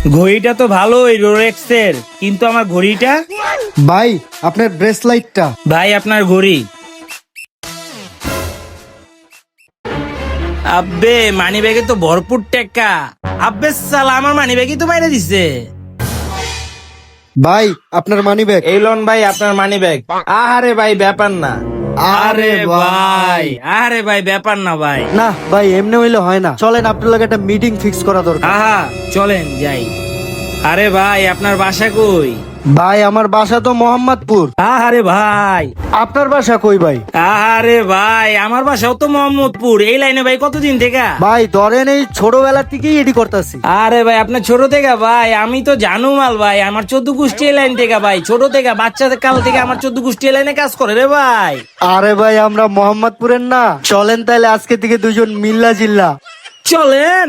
ঘড়িটা তো ভালোই রোলেক্সের, কিন্তু আমার ঘড়িটা। ভাই আপনার ব্রেসলাইটটা। ভাই আপনার ঘড়ি। আব্বে মানি ব্যাগে তো ভরপুর টাকা। আব্বে সালা আমার মানি ব্যাগই তো বাইরে দিছে। ভাই আপনার মানি ব্যাগ। এই লন ভাই আপনার মানি ব্যাগ। আরে ভাই ব্যাপার না। আরে ভাই, আরে ভাই ব্যাপার না ভাই। না ভাই এমনি হইলে হয় না, চলেন আপনার লাগে একটা মিটিং ফিক্স করা দরকার। আহা চলেন যাই। আরে ভাই আপনার বাসা কই? ভাই আমার বাসা তো মোহাম্মদপুর। আরে ভাই, আপনার বাসা কই ভাই? আরে ভাই আমার বাসাও তো মোহাম্মদপুর। এই লাইনে ভাই কতদিন থেকে? ভাই ধরেন এই ছোটবেলা থেকেই এডি করতেছি। আরে ভাই আপনার ছোট থেকে ভাই, আমি তো জানুমাল ভাই। আমার 14 গোষ্ঠী এই লাইন থেকে ভাই, ছোট থেকে বাচ্চাদের কাল থেকে আমার 14 গোষ্ঠী এই লাইনে কাজ করে রে ভাই। আরে ভাই আমরা মোহাম্মদপুরের না, চলেন তাহলে আজকে থেকে দুজন মিল্লা জিল্লা। চলেন।